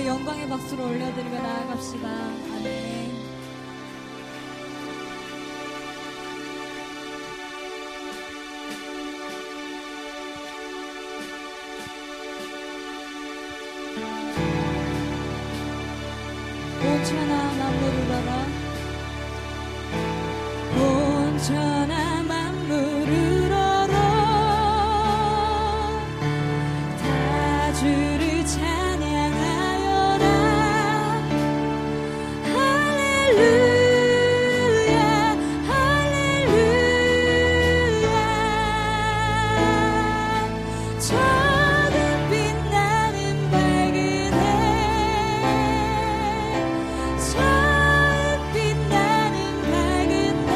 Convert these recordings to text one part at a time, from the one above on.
영광의 박수로 올려드리며 나아갑시다. 아멘. 온천하 만물을 알아 온천하 만물을 알아 다 주를 찬양하여라 할렐루야 할렐루야 저는 빛나는 밝은 해 저는 빛나는 밝은 날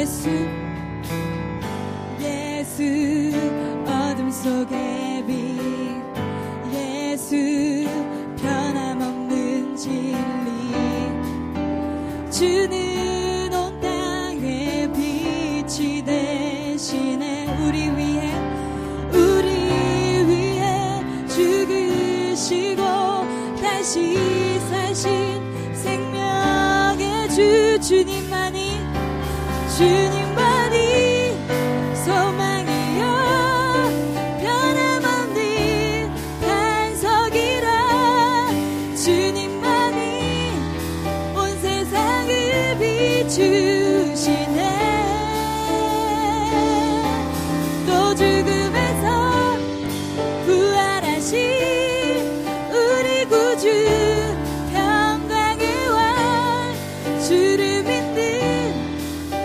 예수 어둠 속의 빛 예수 변함없는 진리 주는 온 땅에 빛이 되시네 우리 위해 죽으시고 다시 사신 생명의 주 주님만이 소망이여 변함없는 반석이라 주님만이 온 세상을 비추시네 또 죽음에서 부활하신 우리 구주 평강의 왕 주를 믿는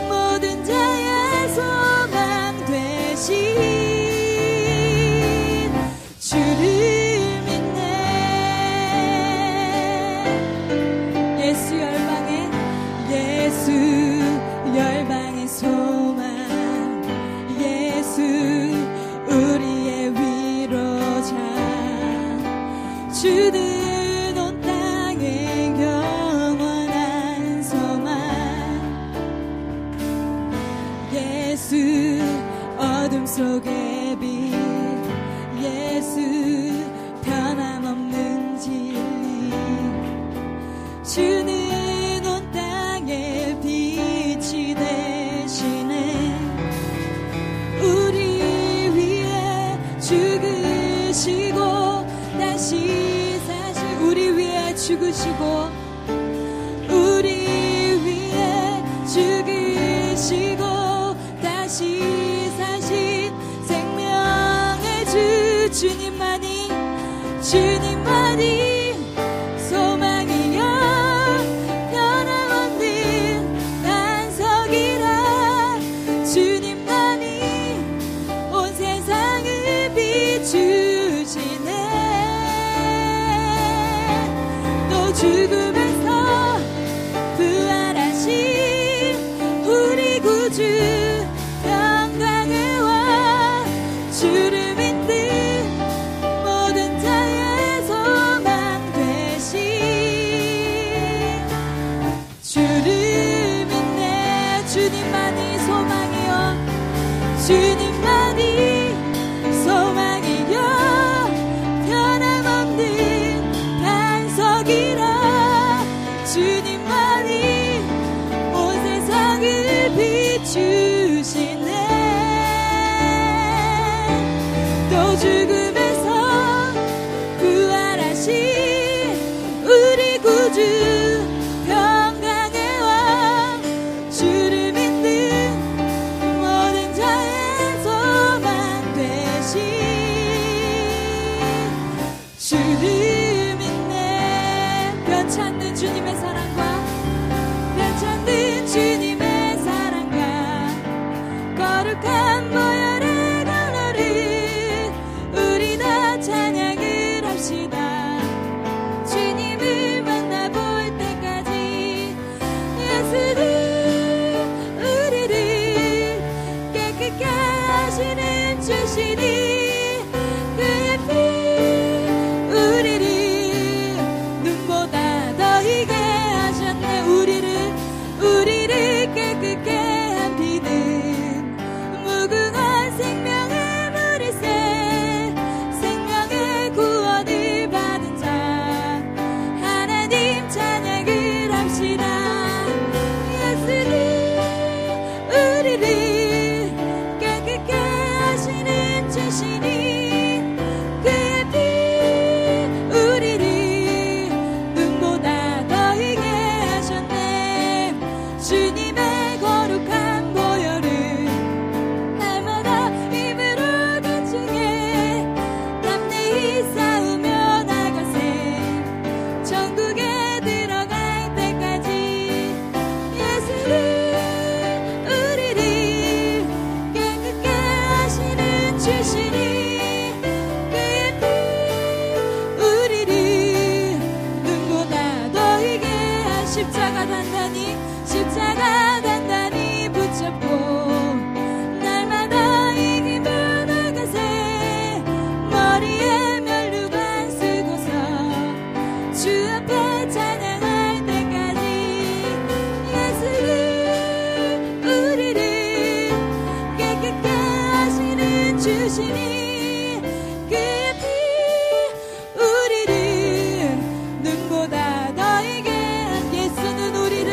모든 자의 소망 되신 주를 믿네 예수 열방의 소망 예수 우리의 위로자 주는 온 땅의 영원한 소망 예수 어둠 속의 빛 예수 변함없는 진리 주는 온 땅에 빛이 되시네 우리 위해 죽으시고 다시 사실 우리 위해 죽으시고 우리 위해 죽으시고 다시 사신 생명의 주 주님만이 소망이여 변함없는 반석이라 주님만이 온 세상을 비추시네 또 죽음에서 부활하신 우리 구주 평강의 왕 주를 믿는 모든 자의 소망 되신 주를 믿네 주님만이 소망이여 주님만이 소망이여 변함없는 반석이라 주님만이 온 세상을 비추시네 또 죽음에서 부활하신 우리 구주 평강의 왕 주를 믿는 모든 자의 소망 되신 주를 믿네 변찮는 주님의 사랑과 변찮는 주님의 사랑과 거룩한 보혈의 강로를 우리 주시니 그의 피 우리를 눈보다 너에게 예수는 우리를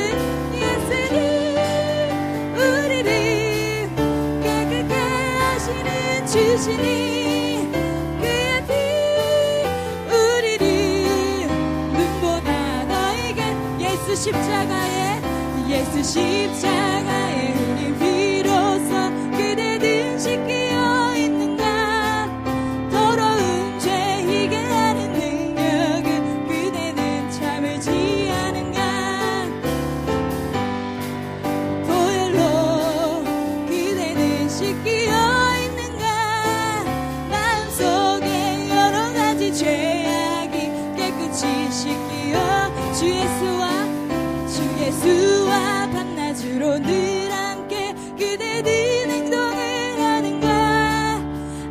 깨끗게 하시는 주시니 그의 피 우리를 눈보다 너에게 예수 십자가의 흘린 피로써 그대 등 씻기어 있는가 더러운 죄 희게 하는 능력을 그대는 참을지 않은가 보혈로 그대는 씻기어 있는가 마음속에 여러 가지 죄악이 깨끗이 씻기어 주 예수와 밤낮으로 늘 함께 그대는 행동을 하는가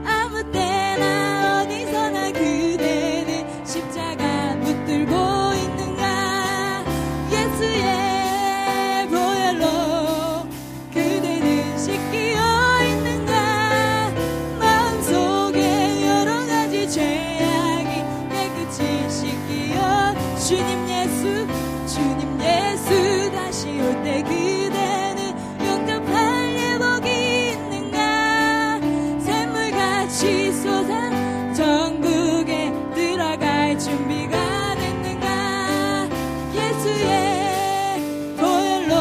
아무 때나 어디서나 그대는 십자가 붙들고 있는가 예수의 보혈로 그대는 씻기어 있는가 마음속에 여러 가지 죄악이 깨끗이 씻기어 주님 예수 다시 올 때 그대는 영접할 예복이 있는가 샘물같이 솟아 천국에 들어갈 준비가 됐는가 예수의 보혈로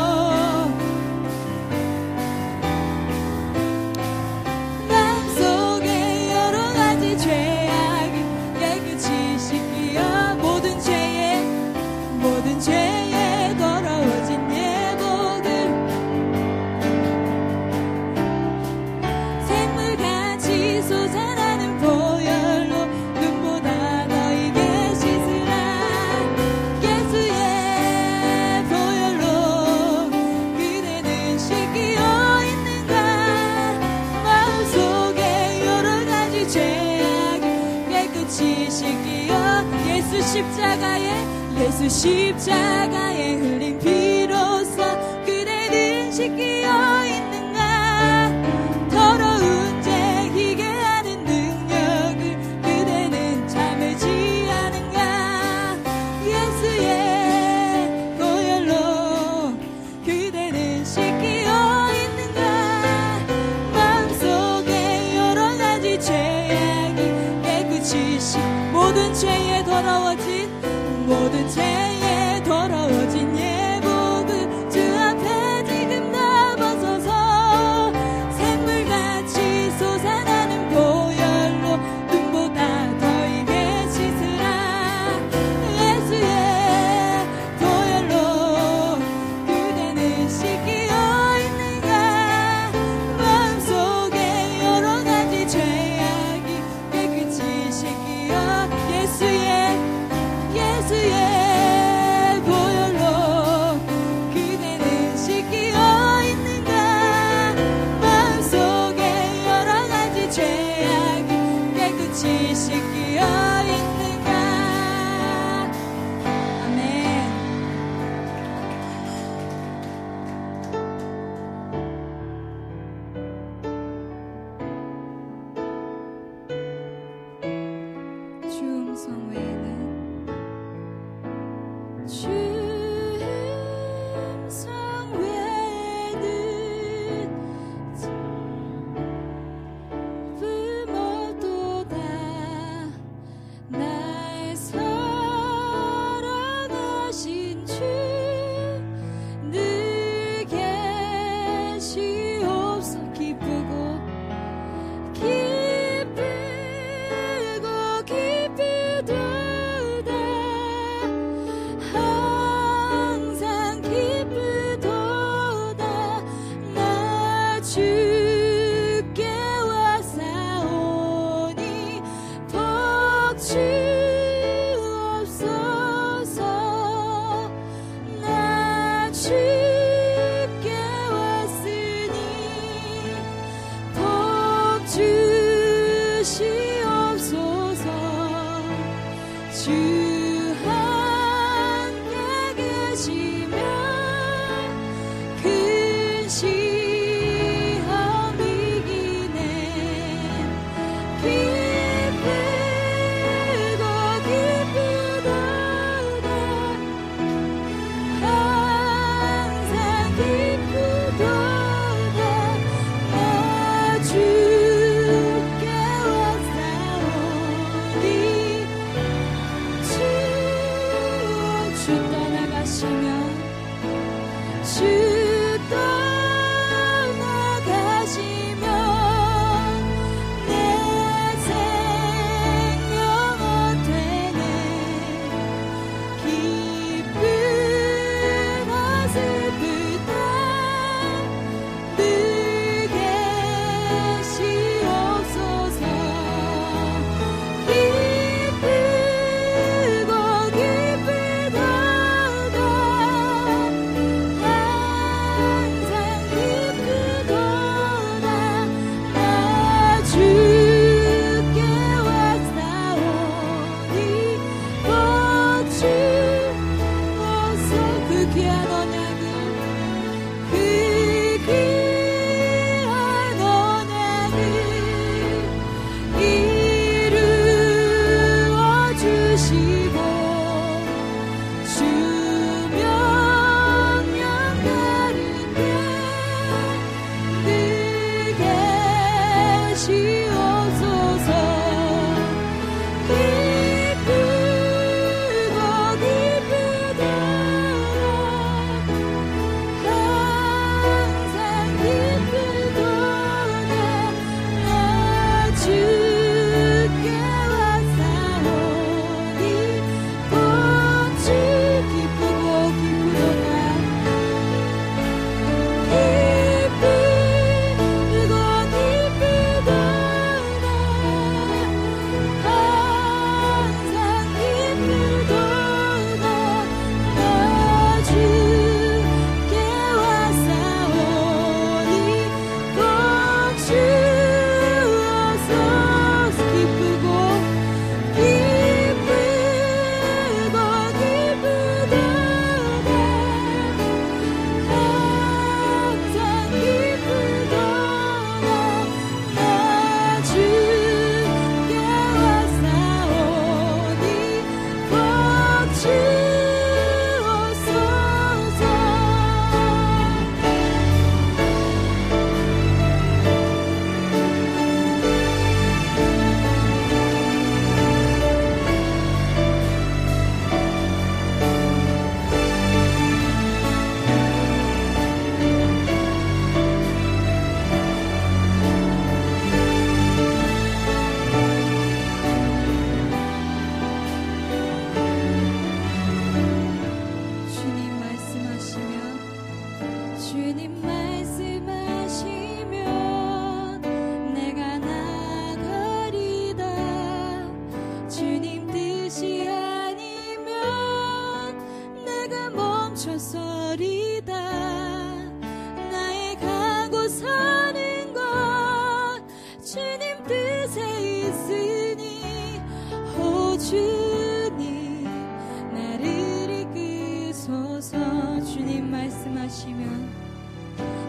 마음속에 여러 가지 죄악이 깨끗이 씻기어 모든 죄에 더러워진 예복을 샘물같이 솟아나는 보혈로 눈보다 너에게 씻으라 예수의 보혈로 그대는 씻기어 있는가 마음속에 여러 가지 죄악이 깨끗이 씻기어 예수 십자가에 흘린 피로써 그대는 씻기어 있는가 더러운 죄 희게 하는 능력을 그대는 참을지 않은가 예수의 보혈로 그대는 씻기어 있는가 마음속에 여러 가지 죄악이 깨끗이 모든 죄에 더러워진 예복을 주 앞에 지금 다 벗어서 샘물같이 솟아나는 보혈로 눈보다 더하게 씻으라 예수의 보혈로 그대는 씻기어 있는가 마음속에 여러 가지 죄악이 깨끗이 씻기어 예수의 보혈로 그대는 씻기어 있는가 마음속에 여러 가지 죄악이 깨끗이 씻기어 있는가 아멘 주 음성 외에는 주 음성 외에는 부모도다 날 사랑하신 주 늘 계시옵소 기쁘고 기쁘도다 항상 기쁘도다 나 주께 왔사오니 복 주옵소서 나 주께 왔으니 복 주시옵소서 주 함께 계시면 근시하리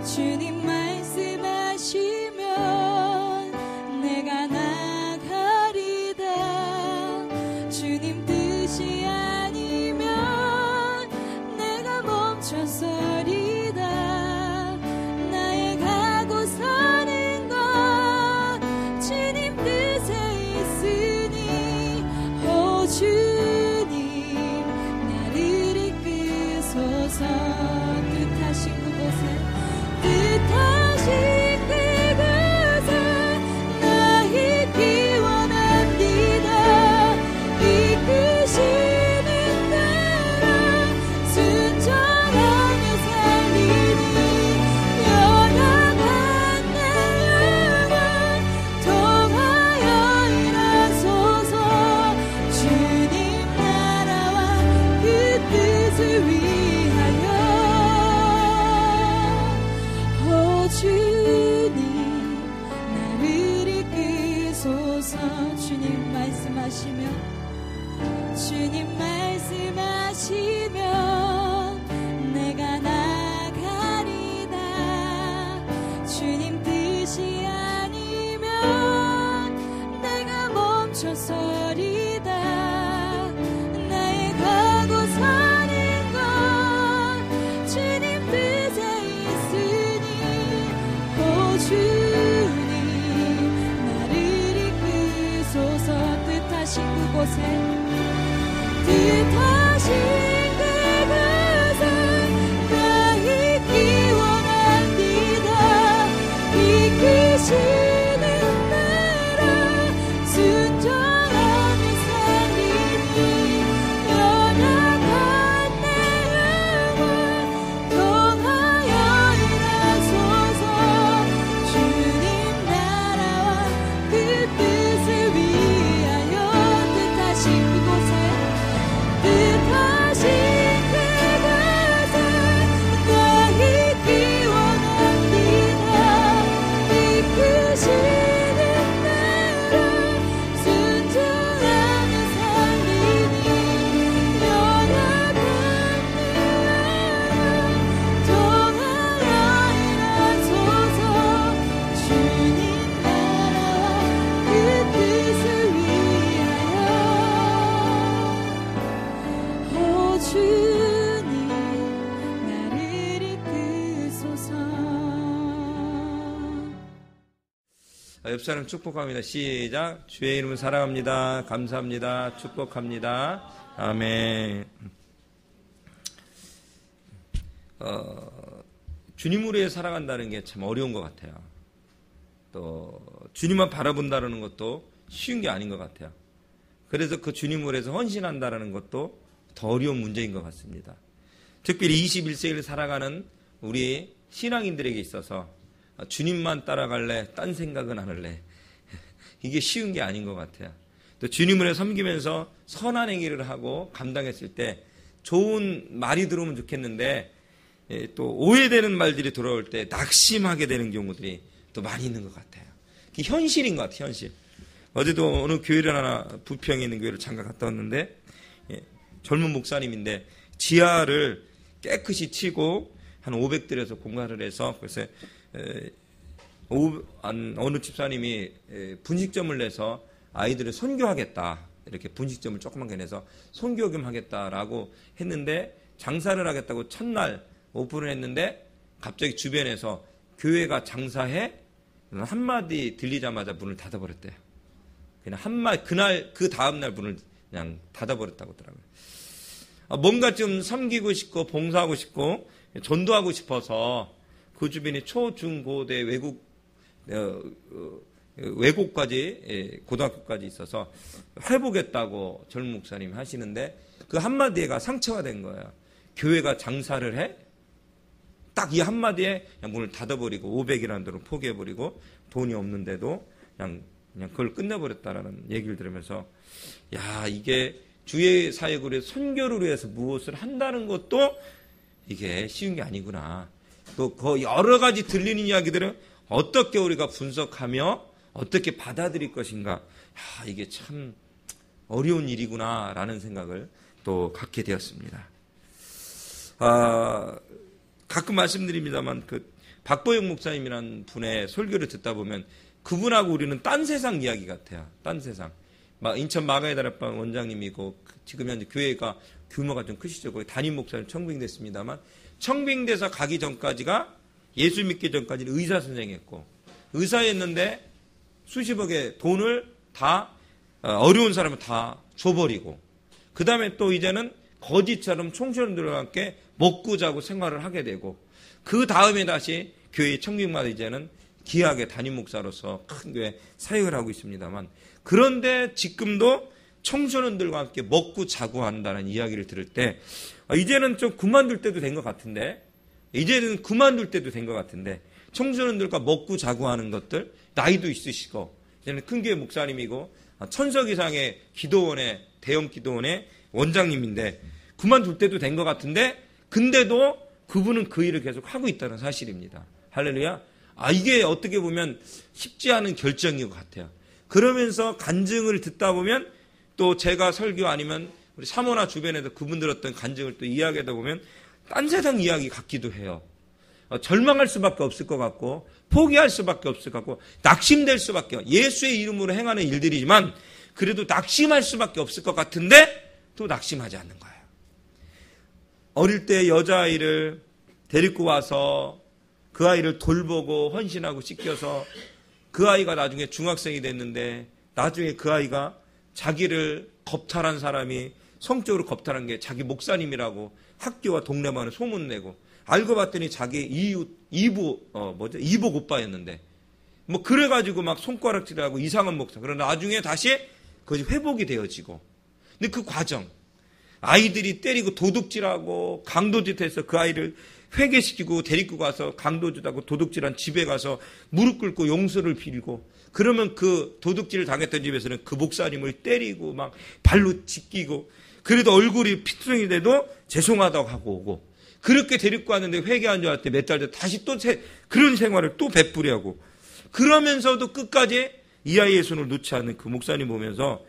주님 말씀하시면 내가 나가리다. 주님 뜻이 아니면 내가 멈춰서리다. 나의 가고 사는 것 주님 뜻에 있으니 오 주님 나를 이끄소서. 뜻하신 그곳에 뜻하신 그곳에 나 있기 원합니다. 이끄시는 대로 순종하며 살리니 연약한 내 영혼 통하여 일하소서. 주님 나라와 그 뜻을 위하여 주님 나를 이끄소서. 주님 말씀하시면 내가 나가리다. 주님 뜻이 아니면 내가 멈춰서리다. 나의 가고 사는 것 주님 뜻에 있으니 오 주님 나를 이끄소서. 뜻하신 그곳에 나 있기 원합니다. 이끄시는 옆 사람 축복합니다. 시작. 주의 이름을 사랑합니다. 감사합니다. 축복합니다. 아멘. 주님으로 해 살아간다는 게 참 어려운 것 같아요. 또 주님만 바라본다는 것도 쉬운 게 아닌 것 같아요. 그래서 그 주님으로 해서 헌신한다는 것도 더 어려운 문제인 것 같습니다. 특별히 21세기를 살아가는 우리 신앙인들에게 있어서 주님만 따라갈래, 딴 생각은 안 할래. 이게 쉬운 게 아닌 것 같아요. 또 주님을 섬기면서 선한 행위를 하고 감당했을 때 좋은 말이 들어오면 좋겠는데 또 오해되는 말들이 돌아올 때 낙심하게 되는 경우들이 또 많이 있는 것 같아요. 그게 현실인 것 같아요, 현실. 어제도 어느 교회를 하나, 부평에 있는 교회를 잠깐 갔다 왔는데 젊은 목사님인데 지하를 깨끗이 치고 한 500들에서 공사를 해서 그래서 어느 집사님이 분식점을 내서 아이들을 선교하겠다, 이렇게 분식점을 조그맣게 내서 선교 좀 하겠다라고 했는데 장사를 하겠다고 첫날 오픈을 했는데 갑자기 주변에서 교회가 장사해? 한마디 들리자마자 문을 닫아버렸대요. 그냥 한마디, 그날, 그 다음날 문을 그냥 닫아버렸다고 하더라고요. 뭔가 좀 섬기고 싶고 봉사하고 싶고 전도하고 싶어서 그 주변에 초, 중, 고대 외국까지 고등학교까지 있어서 해보겠다고 젊은 목사님이 하시는데 그 한마디가 상처가 된 거예요. 교회가 장사를 해? 딱 이 한마디에 그냥 문을 닫아버리고 500이라는 돈을 포기해버리고 돈이 없는데도 그냥 그걸 끝내버렸다라는 얘기를 들으면서 야, 이게 주의 사역을 위해서 선교를 위해서 무엇을 한다는 것도 이게 쉬운 게 아니구나. 또 그 여러 가지 들리는 이야기들은 어떻게 우리가 분석하며 어떻게 받아들일 것인가. 야, 이게 참 어려운 일이구나라는 생각을 또 갖게 되었습니다. 가끔 말씀드립니다만 그 박보영 목사님이라는 분의 설교를 듣다 보면 그분하고 우리는 딴 세상 이야기 같아요. 딴 세상. 인천 마가의 다락방 원장님이고 지금 현재 교회가 규모가 좀 크시죠. 거기 담임 목사님 청빙됐습니다만 청빙돼서 가기 전까지가 예수 믿기 전까지는 의사 선생했고 의사였는데 수십억의 돈을 다 어려운 사람을 다 줘버리고 그 다음에 또 이제는 거지처럼 청소년들과 함께 먹고 자고 생활을 하게 되고 그 다음에 다시 교회 청빙마다 이제는 귀하게 담임 목사로서 큰 교회 사역을 하고 있습니다만 그런데 지금도 청소년들과 함께 먹고 자고 한다는 이야기를 들을 때 이제는 좀 그만둘 때도 된 것 같은데 이제는 그만둘 때도 된 것 같은데 청소년들과 먹고 자고 하는 것들 나이도 있으시고 이제는 큰 교회 목사님이고 천석 이상의 기도원의 대형 기도원의 원장님인데 그만둘 때도 된 것 같은데 근데도 그분은 그 일을 계속 하고 있다는 사실입니다. 할렐루야. 이게 어떻게 보면 쉽지 않은 결정인 것 같아요. 그러면서 간증을 듣다 보면 또 제가 설교 아니면 우리 사모나 주변에서 그분들 어떤 간증을 또 이야기하다 보면 딴 세상 이야기 같기도 해요. 절망할 수밖에 없을 것 같고 포기할 수밖에 없을 것 같고 낙심될 수밖에 예수의 이름으로 행하는 일들이지만 그래도 낙심할 수밖에 없을 것 같은데 또 낙심하지 않는 거예요. 어릴 때 여자아이를 데리고 와서 그 아이를 돌보고 헌신하고 씻겨서 그 아이가 나중에 중학생이 됐는데 나중에 그 아이가 자기를 겁탈한 사람이 성적으로 겁탈한 게 자기 목사님이라고 학교와 동네만을 소문내고 알고 봤더니 자기 이복 오빠였는데 뭐 그래가지고 막 손가락질하고 이상한 목사. 그러나 나중에 다시 그것이 회복이 되어지고 근데 그 과정 아이들이 때리고 도둑질하고 강도짓해서 그 아이를 회개시키고 데리고 가서 강도짓하고 도둑질한 집에 가서 무릎 꿇고 용서를 빌고 그러면 그 도둑질을 당했던 집에서는 그 목사님을 때리고 막 발로 찢기고 그래도 얼굴이 피투성이 돼도 죄송하다고 하고 오고 그렇게 데리고 왔는데 회개한 줄 알았더니 몇 달 뒤에 다시 또 그런 생활을 또 베풀이하고 그러면서도 끝까지 이 아이의 손을 놓지 않는 그 목사님 보면서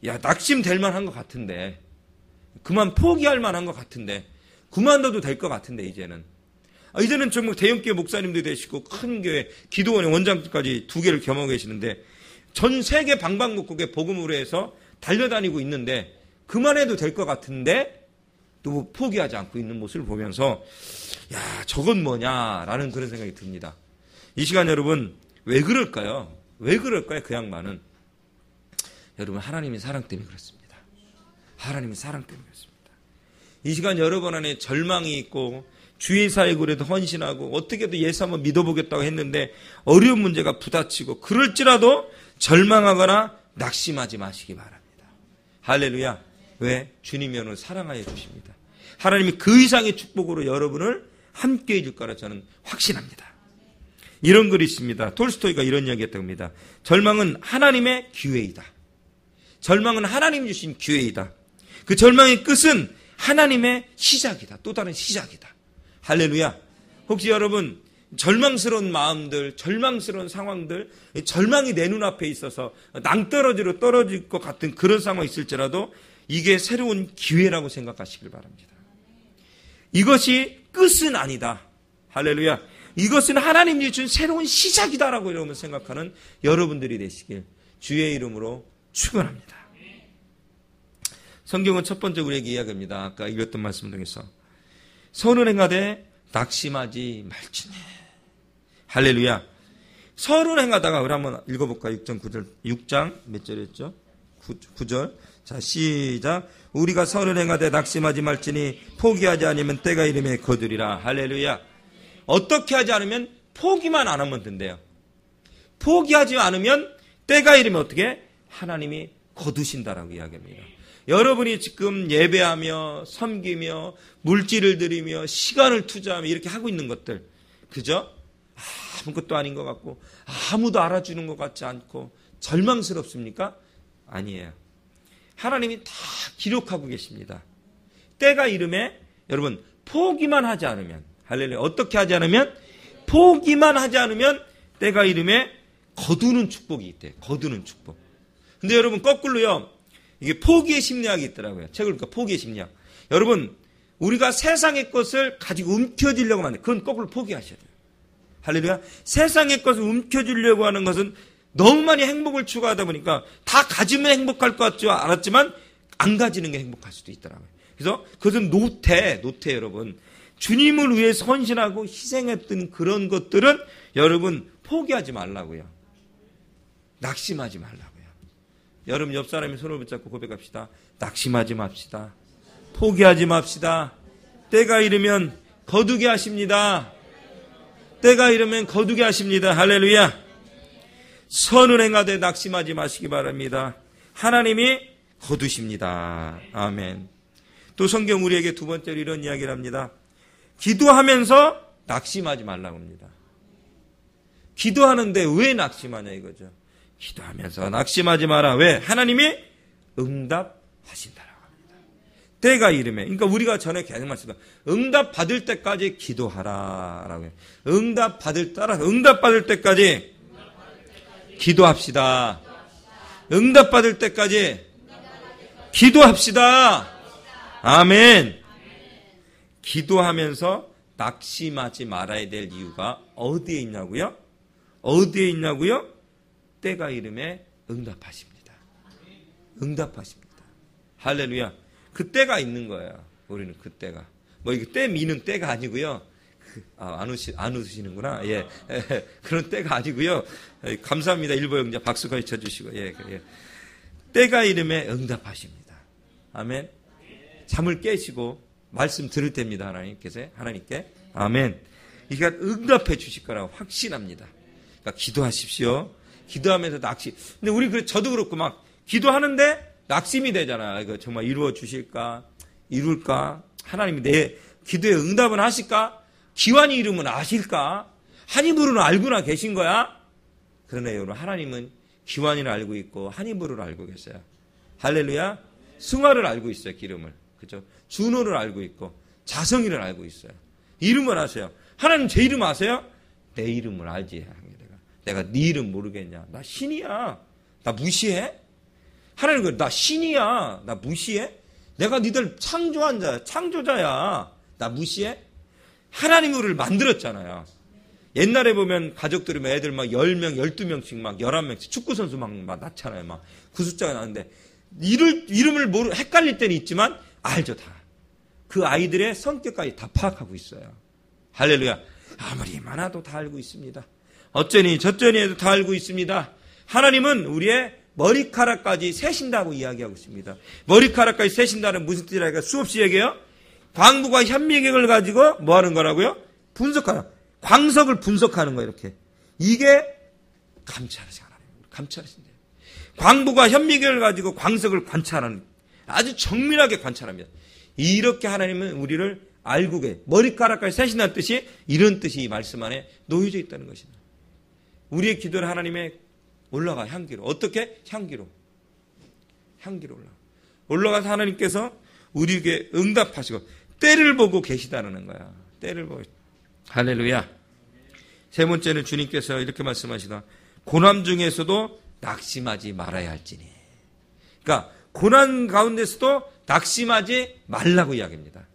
야 낙심될 만한 것 같은데 그만 포기할 만한 것 같은데 그만둬도 될 것 같은데 이제는 정말 대형교회 목사님도 되시고 큰 교회 기도원의 원장까지 2개를 겸하고 계시는데 전 세계 방방곡곡에 복음으로 해서 달려다니고 있는데 그만해도 될 것 같은데 또 포기하지 않고 있는 모습을 보면서 야 저건 뭐냐라는 그런 생각이 듭니다. 이 시간 여러분 왜 그럴까요? 왜 그럴까요? 그 양반은. 여러분, 하나님의 사랑 때문에 그렇습니다. 하나님의 사랑 때문에 그렇습니다. 이 시간 여러분 안에 절망이 있고 주의 사에 그래도 헌신하고 어떻게든 예수 한번 믿어보겠다고 했는데 어려운 문제가 부딪히고 그럴지라도 절망하거나 낙심하지 마시기 바랍니다. 할렐루야. 왜? 주님이 여러분을 사랑하여 주십니다. 하나님이 그 이상의 축복으로 여러분을 함께 해줄 거라 저는 확신합니다. 이런 글이 있습니다. 톨스토이가 이런 이야기했다고 합니다. 절망은 하나님의 기회이다. 절망은 하나님 주신 기회이다. 그 절망의 끝은 하나님의 시작이다. 또 다른 시작이다. 할렐루야. 혹시 여러분 절망스러운 마음들, 절망스러운 상황들, 절망이 내 눈앞에 있어서 낭떠러지로 떨어질 것 같은 그런 상황이 있을지라도 이게 새로운 기회라고 생각하시길 바랍니다. 이것이 끝은 아니다. 할렐루야. 이것은 하나님이 준 새로운 시작이다라고 여러분 생각하는 여러분들이 되시길 주의 이름으로 축원합니다. 성경은 첫 번째 우리에게 이야기합니다. 아까 읽었던 말씀 중에서 선을 행하되 낙심하지 말지니. 할렐루야. 선을 행하다가 우리 한번 읽어볼까요? 6장 몇 절이었죠? 9절. 자, 시작. 우리가 선을 행하되 낙심하지 말지니 포기하지 않으면 때가 이름에 거두리라. 할렐루야. 어떻게 하지 않으면 포기만 안 하면 된대요. 포기하지 않으면 때가 이르면 어떻게? 하나님이 거두신다라고 이야기합니다. 여러분이 지금 예배하며 섬기며 물질을 드리며 시간을 투자하며 이렇게 하고 있는 것들, 그죠? 아무것도 아닌 것 같고 아무도 알아주는 것 같지 않고 절망스럽습니까? 아니에요. 하나님이 다 기록하고 계십니다. 때가 이름에 여러분 포기만 하지 않으면, 할렐루야, 어떻게 하지 않으면? 포기만 하지 않으면 때가 이름에 거두는 축복이 있대요. 거두는 축복. 근데 여러분 거꾸로요, 이게 포기의 심리학이 있더라고요. 책을 보니까 포기의 심리학. 여러분 우리가 세상의 것을 가지고 움켜쥐려고 하는, 그건 거꾸로 포기하셔야 돼요. 할렐루야. 세상의 것을 움켜쥐려고 하는 것은 너무 많이 행복을 추구하다 보니까 다 가지면 행복할 것 같지 않았지만 안 가지는 게 행복할 수도 있더라고요. 그래서 그것은 노태 여러분. 주님을 위해서 헌신하고 희생했던 그런 것들은 여러분 포기하지 말라고요. 낙심하지 말라고요. 여러분 옆 사람이 손을 붙잡고 고백합시다. 낙심하지 맙시다. 포기하지 맙시다. 때가 이르면 거두게 하십니다. 때가 이르면 거두게 하십니다. 할렐루야. 선을 행하되 낙심하지 마시기 바랍니다. 하나님이 거두십니다. 아멘. 또 성경 우리에게 두 번째로 이런 이야기를 합니다. 기도하면서 낙심하지 말라고 합니다. 기도하는데 왜 낙심하냐 이거죠. 기도하면서 낙심하지 마라. 왜? 하나님이 응답하신다라고 합니다. 때가 이르면, 그러니까 우리가 전에 계속 말씀드렸다. 응답 받을 때까지 기도하라라고 해요. 응답 받을 때까지 기도합시다. 응답 받을 때까지 기도합시다. 아멘. 기도하면서 낙심하지 말아야 될 이유가 어디에 있냐고요? 어디에 있냐고요? 때가 이름에 응답하십니다. 응답하십니다. 할렐루야. 그 때가 있는 거예요. 우리는 그 때가. 뭐 이게 때 미는 때가 아니고요. 안 웃으시는구나. 예. 그런 때가 아니고요. 감사합니다. 일보 영자 박수까지 쳐주시고. 예. 때가 이름에 응답하십니다. 아멘. 잠을 깨시고 말씀 들을 때입니다. 하나님께. 아멘. 이 시간 응답해 주실 거라고 확신합니다. 그러니까 기도하십시오. 기도하면서 낙심. 근데 우리 저도 그렇고 막 기도하는데 낙심이 되잖아. 이거 정말 이루어 주실까? 이룰까? 하나님이 내 기도에 응답은 하실까? 기완이 이름은 아실까? 한이브루는 알고나 계신 거야? 그러네, 여러분. 하나님은 기완이를 알고 있고 한이브루를 알고 계세요. 할렐루야. 승화를 알고 있어요. 기름을. 그죠? 준호를 알고 있고 자성이를 알고 있어요. 이름을 아세요. 하나님 제 이름 아세요? 내 이름을 알지. 내가 네 이름 모르겠냐? 나 신이야. 나 무시해? 하나님 나 신이야. 나 무시해? 내가 니들 창조한 자야. 창조자야. 나 무시해? 하나님이 우리를 만들었잖아요. 옛날에 보면 가족들이 애들 막 10명, 12명씩 막 11명씩 축구선수 막 낳잖아요. 막 그 숫자가 나는데 이름을 헷갈릴 때는 있지만 알죠, 다. 그 아이들의 성격까지 다 파악하고 있어요. 할렐루야. 아무리 많아도 다 알고 있습니다. 어쩌니 저쩌니 해도 다 알고 있습니다. 하나님은 우리의 머리카락까지 세신다고 이야기하고 있습니다. 머리카락까지 세신다는 무슨 뜻이라니까 수없이 얘기해요. 광부가 현미경을 가지고 뭐 하는 거라고요? 분석하는, 광석을 분석하는 거예요. 이렇게. 이게 감찰하신 하나님, 감찰하신대요. 광부가 현미경을 가지고 광석을 관찰하는, 아주 정밀하게 관찰합니다. 이렇게 하나님은 우리를 알고 계세요. 머리카락까지 세신다는 뜻이 이런 뜻이 이 말씀 안에 놓여져 있다는 것입니다. 우리의 기도를 하나님의 올라가, 향기로. 어떻게? 향기로. 향기로 올라가서 하나님께서 우리에게 응답하시고 때를 보고 계시다는 거야. 때를 보고. 할렐루야. 세 번째는 주님께서 이렇게 말씀하시다. 고난 중에서도 낙심하지 말아야 할지니. 그러니까 고난 가운데서도 낙심하지 말라고 이야기합니다.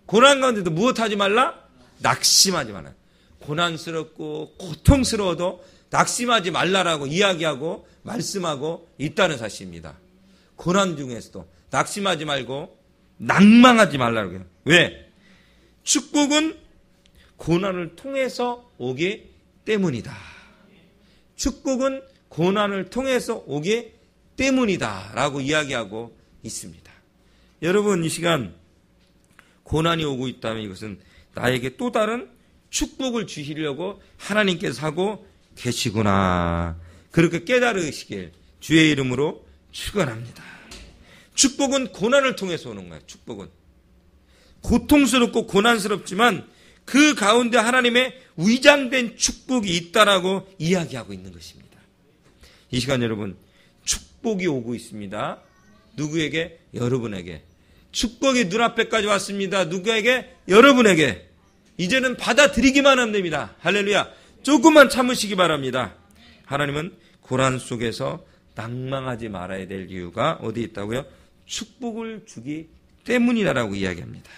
고난 가운데도 무엇하지 말라? 낙심하지 말라. 고난스럽고 고통스러워도 낙심하지 말라라고 이야기하고 말씀하고 있다는 사실입니다. 고난 중에서도 낙심하지 말고 낭망하지 말라고 해요. 왜? 축복은 고난을 통해서 오기 때문이다. 축복은 고난을 통해서 오기 때문이다 라고 이야기하고 있습니다. 여러분, 이 시간 고난이 오고 있다면 이것은 나에게 또 다른 축복을 주시려고 하나님께서 하고 계시구나. 그렇게 깨달으시길 주의 이름으로 축원합니다. 축복은 고난을 통해서 오는 거예요. 축복은 고통스럽고 고난스럽지만 그 가운데 하나님의 위장된 축복이 있다라고 이야기하고 있는 것입니다. 이 시간 여러분, 축복이 오고 있습니다. 누구에게? 여러분에게. 축복이 눈앞에까지 왔습니다. 누구에게? 여러분에게. 이제는 받아들이기만 하면 됩니다. 할렐루야. 조금만 참으시기 바랍니다. 하나님은 고난 속에서 낭망하지 말아야 될 이유가 어디 있다고요? 축복을 주기 때문이라고 이야기합니다.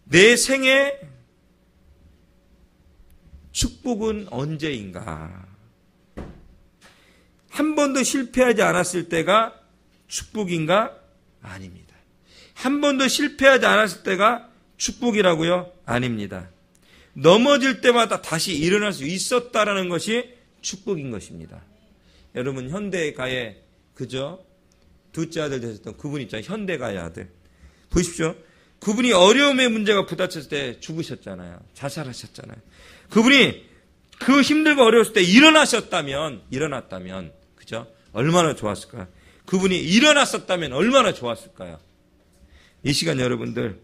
내 생에 축복은 언제인가? 한 번도 실패하지 않았을 때가 축복인가? 아닙니다. 한 번도 실패하지 않았을 때가 축복이라고요? 아닙니다. 넘어질 때마다 다시 일어날 수 있었다라는 것이 축복인 것입니다. 여러분, 현대가의 그저 둘째 아들 되셨던 그분 있잖아요. 현대가의 아들. 보십시오. 그분이 어려움의 문제가 부닥쳤을 때 죽으셨잖아요. 자살하셨잖아요. 그분이 그 힘들고 어려웠을 때 일어났다면, 그죠? 얼마나 좋았을까요? 그분이 일어났었다면 얼마나 좋았을까요? 이 시간 여러분들,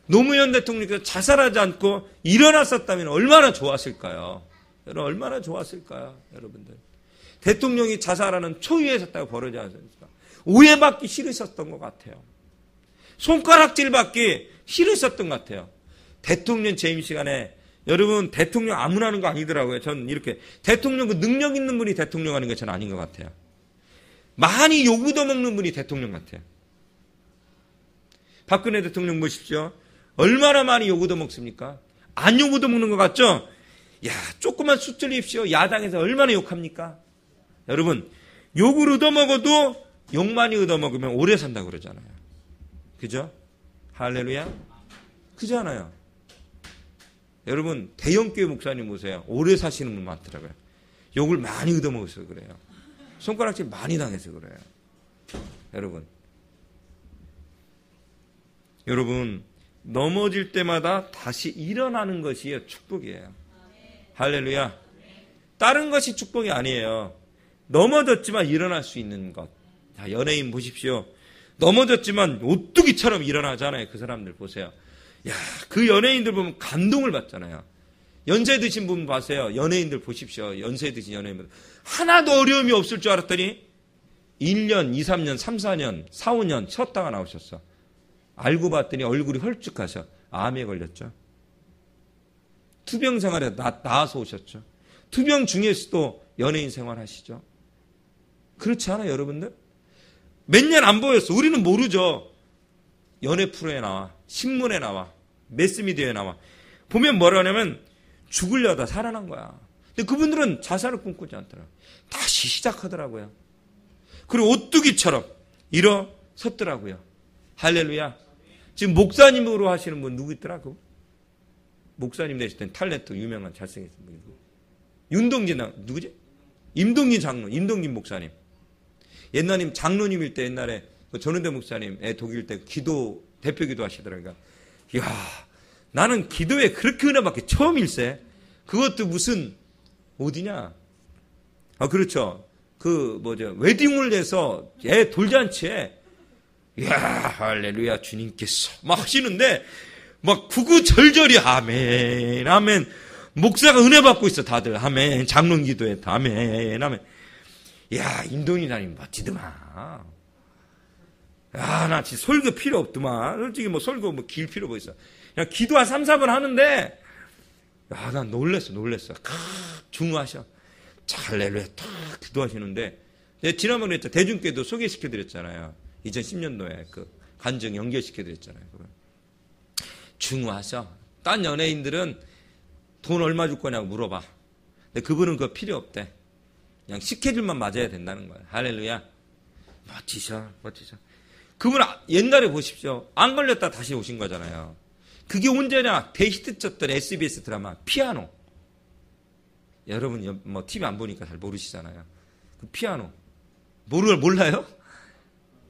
노무현 대통령께서 자살하지 않고 일어났었다면 얼마나 좋았을까요? 여러분, 얼마나 좋았을까요? 여러분들. 대통령이 자살하는 초유에 섰다고 벌어지지 않습니까? 오해받기 싫으셨던 것 같아요. 손가락질 받기 싫으셨던 것 같아요. 대통령 재임 시간에 여러분, 대통령 아무나 하는 거 아니더라고요. 저는 이렇게 대통령 그 능력 있는 분이 대통령 하는 게 저는 아닌 것 같아요. 많이 욕 얻어먹는 분이 대통령 같아요. 박근혜 대통령 보십시오. 얼마나 많이 욕 얻어먹습니까? 안 욕 얻어먹는 것 같죠? 야, 조금만 수틀립시오. 야당에서 얼마나 욕합니까? 여러분, 욕을 얻어먹어도 욕 많이 얻어먹으면 오래 산다고 그러잖아요. 그죠? 할렐루야? 그잖아요. 여러분, 대형교회 목사님 보세요. 오래 사시는 분 많더라고요. 욕을 많이 얻어먹어서 그래요. 손가락질 많이 당해서 그래요. 여러분, 넘어질 때마다 다시 일어나는 것이 축복이에요. 할렐루야. 다른 것이 축복이 아니에요. 넘어졌지만 일어날 수 있는 것. 자, 연예인 보십시오. 넘어졌지만 오뚜기처럼 일어나잖아요. 그 사람들 보세요. 야, 그 연예인들 보면 감동을 받잖아요. 연세 드신 분 봐세요. 연예인들 보십시오. 연세 드신 연예인들. 하나도 어려움이 없을 줄 알았더니 1년, 2, 3년, 3, 4년, 4, 5년 쉬었다가 나오셨어. 알고 봤더니 얼굴이 헐쭉하셔. 암에 걸렸죠. 투병 생활에 나와서 오셨죠. 투병 중에서도 연예인 생활하시죠. 그렇지 않아요, 여러분들? 몇 년 안 보였어. 우리는 모르죠. 연예 프로에 나와, 신문에 나와, 매스미디어에 나와. 보면 뭐라 하냐면 죽으려다 살아난 거야. 근데 그분들은 자살을 꿈꾸지 않더라고요. 다시 시작하더라고요. 그리고 오뚜기처럼 일어섰더라고요. 할렐루야. 지금 목사님으로 하시는 분 누구 있더라고? 목사님 되실 땐 탤런트 유명한 잘생긴 분. 윤동진 누구지? 임동진 장로, 임동진 목사님. 옛날에 장로님일 때 옛날에 전은대 목사님 독일 때 기도, 대표 기도 하시더라고요. 이야, 나는 기도에 그렇게 은혜받기 처음일세. 그것도 무슨, 어디냐? 그렇죠. 웨딩을 해서 돌잔치에, 이야, 할렐루야, 주님께서 막 하시는데, 막 구구절절이 아멘, 아멘. 목사가 은혜 받고 있어, 다들. 아멘. 장론 기도에, 아멘, 아멘. 이야, 임동희라니 멋지더만. 야, 나 진짜 설교 필요 없더만. 솔직히 설교 길 필요 뭐 있어. 그냥 기도 한 3, 4분 하는데, 야, 난 놀랬어. 중후하셔. 할렐루야, 탁 기도하시는데, 지난번에 대중교회도 소개시켜드렸잖아요. 2010년도에 간증 연결시켜드렸잖아요. 중후하셔. 딴 연예인들은 돈 얼마 줄 거냐고 물어봐. 근데 그분은 그거 필요 없대. 그냥 스케줄만 맞아야 된다는 거야. 할렐루야. 멋지셔. 그분 옛날에 보십시오. 안 걸렸다 다시 오신 거잖아요. 그게 언제냐? 대히트 쳤던 SBS 드라마 피아노. 여러분 TV 안 보니까 잘 모르시잖아요. 그 피아노. 몰라요?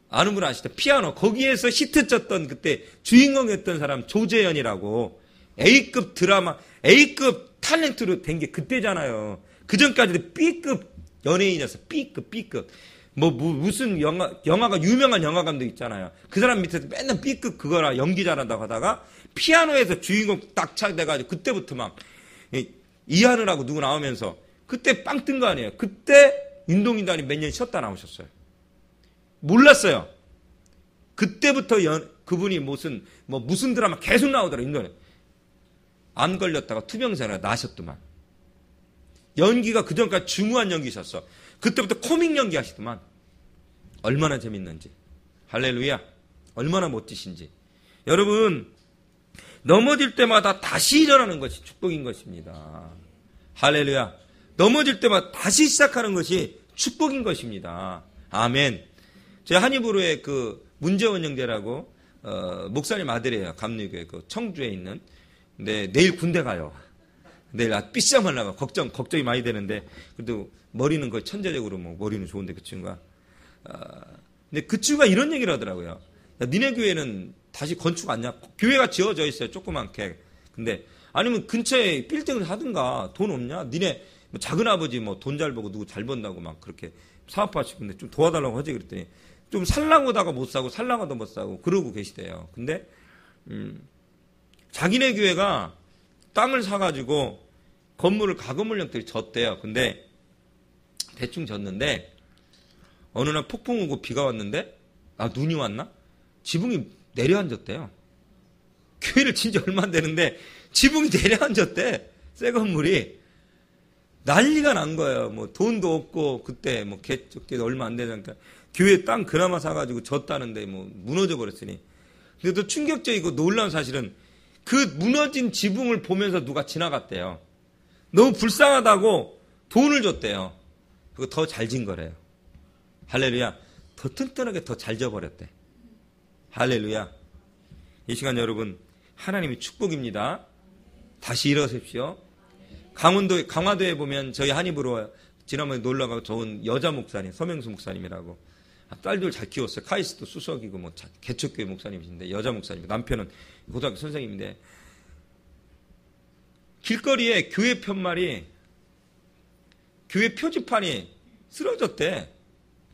아는 분 아시죠? 피아노. 거기에서 히트 쳤던 그때 주인공이었던 사람 조재현이라고 A급 드라마, A급 탤런트로 된 게 그때잖아요. 그 전까지도 B급 연예인이었어. B급. 무슨 영화가 유명한 영화 감독 있잖아요. 그 사람 밑에서 맨날 B급 그거라 연기 잘한다고 하다가 피아노에서 주인공 딱 착돼가지고 그때부터 막 이하느라고 누구 나오면서 그때 빵 뜬 거 아니에요. 그때 윤동인단이 몇 년 쉬었다 나오셨어요. 몰랐어요. 그때부터 그분이 무슨 드라마 계속 나오더라, 인도에. 안 걸렸다가 투병생활 나셨더만. 연기가 그전까지 중후한 연기셨어. 그때부터 코믹 연기 하시더만. 얼마나 재밌는지. 할렐루야. 얼마나 멋지신지. 여러분, 넘어질 때마다 다시 일어나는 것이 축복인 것입니다. 할렐루야. 넘어질 때마다 다시 시작하는 것이 축복인 것입니다. 아멘. 제 한의부로의 문재원 형제라고 목사님 아들이에요. 감리교회 청주에 있는. 근데 내일 군대 가요. 내일 삐싸만 나가. 걱정이 많이 되는데 그래도 머리는 거의 천재적으로 머리는 좋은데 그 친구가. 근데 그 친구가 이런 얘기를 하더라고요. 야, 니네 교회는 다시 건축 안 냐? 교회가 지어져 있어요. 조그맣게. 근데 아니면 근처에 빌딩을 하든가. 돈 없냐? 니네 작은 아버지 돈 잘 벌고 누구 잘 번다고 막 그렇게 사업하시고 근데 좀 도와달라고 하지 그랬더니 좀 살라고 하다가 못 사고 살라고 하다가 못 사고 그러고 계시대요. 근데 자기네 교회가 땅을 사가지고 건물을 가건물 형태로 졌대요. 근데 대충 졌는데 어느 날 폭풍 오고 비가 왔는데 눈이 왔나? 지붕이 내려앉았대요. 교회를 진 지 얼마 안 되는데 지붕이 내려앉았대. 새 건물이. 난리가 난 거예요. 돈도 없고 그때 개척기 얼마 안 되니까 교회 땅 그나마 사가지고 졌다는데 무너져 버렸으니. 근데 또 충격적이고 놀라운 사실은 그 무너진 지붕을 보면서 누가 지나갔대요. 너무 불쌍하다고 돈을 줬대요. 그거 더 잘 진 거래요. 할렐루야. 더 튼튼하게 더 잘 져버렸대. 할렐루야. 이 시간 여러분 하나님의 축복입니다. 다시 일어서십시오. 강화도에 보면 저희 한입으로 지난번에 놀러가고 좋은 여자 목사님, 서명수 목사님이라고 딸들 잘 키웠어요. 카이스트 수석이고 개척교회 목사님이신데 여자 목사님, 남편은 고등학교 선생님인데 길거리에 교회 편말이 교회 표지판이 쓰러졌대.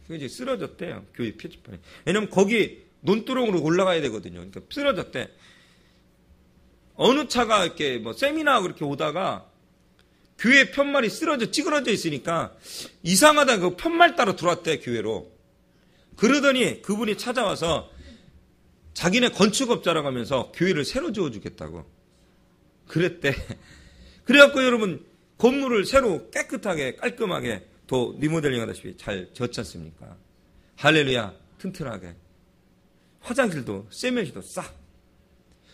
쓰러졌대요. 교회 표지판이. 왜냐면 거기 논두렁으로 올라가야 되거든요. 그러니까 쓰러졌대. 어느 차가 이렇게 세미나하고 이렇게 오다가 교회 편말이 찌그러져 있으니까 이상하다 그 편말 따라 들어왔대, 교회로. 그러더니 그분이 찾아와서 자기네 건축업자라고 하면서 교회를 새로 지어주겠다고. 그랬대. 그래갖고 여러분, 건물을 새로 깨끗하게, 깔끔하게 더 리모델링 하다시피 잘 지었지 않습니까? 할렐루야. 튼튼하게. 화장실도, 세면실도 싹.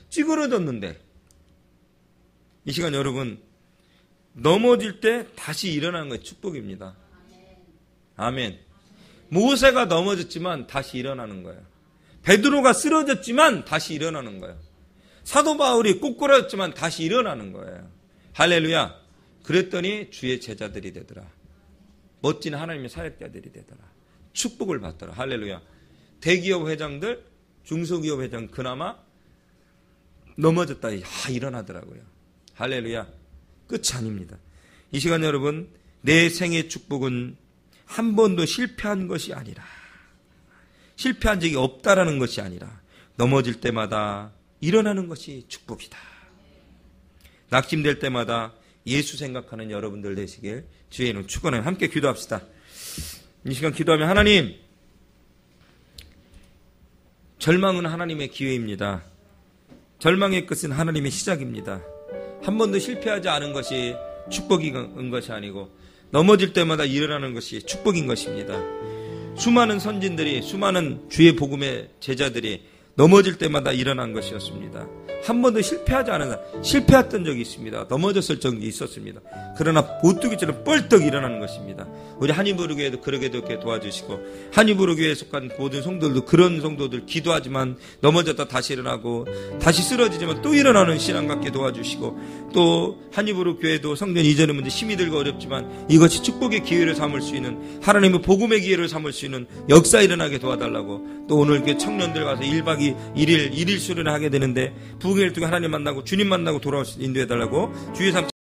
찌그러졌는데, 이 시간 여러분, 넘어질 때 다시 일어나는 것이 축복입니다. 아멘. 모세가 넘어졌지만 다시 일어나는 거예요. 베드로가 쓰러졌지만 다시 일어나는 거예요. 사도 바울이 꼬꾸라졌지만 다시 일어나는 거예요. 할렐루야. 그랬더니 주의 제자들이 되더라. 멋진 하나님의 사역자들이 되더라. 축복을 받더라. 할렐루야. 대기업 회장들, 중소기업 회장 그나마 넘어졌다. 일어나더라고요. 할렐루야. 끝이 아닙니다. 이 시간 여러분, 내 생의 축복은 한 번도 실패한 것이 아니라, 실패한 적이 없다라는 것이 아니라 넘어질 때마다 일어나는 것이 축복이다. 낙심될 때마다 예수 생각하는 여러분들 되시길 주의 이름 축원해요. 함께 기도합시다. 이 시간 기도하면 하나님, 절망은 하나님의 기회입니다. 절망의 끝은 하나님의 시작입니다. 한 번도 실패하지 않은 것이 축복인 것이 아니고 넘어질 때마다 일어나는 것이 축복인 것입니다. 수많은 선진들이, 수많은 주의 복음의 제자들이 넘어질 때마다 일어난 것이었습니다. 한 번도 실패하지 않은, 실패했던 적이 있습니다. 넘어졌을 적이 있었습니다. 그러나 오뚜기처럼 뻘떡 일어나는 것입니다. 우리 한이부르교회도 그러게도 이렇게 도와주시고, 한이부르교회에 속한 모든 성도들도 그런 성도들 기도하지만 넘어졌다 다시 일어나고, 다시 쓰러지지만 또 일어나는 신앙 갖게 도와주시고, 또 한이부르교회도 성전 이전의 문제 힘이 들고 어렵지만 이것이 축복의 기회를 삼을 수 있는, 하나님의 복음의 기회를 삼을 수 있는 역사 일어나게 도와달라고, 또 오늘 그 청년들 가서 1박 2일 수련을 하게 되는데 부흥회를 통해 하나님 만나고 주님 만나고 돌아올 수 인도해달라고 주의 삶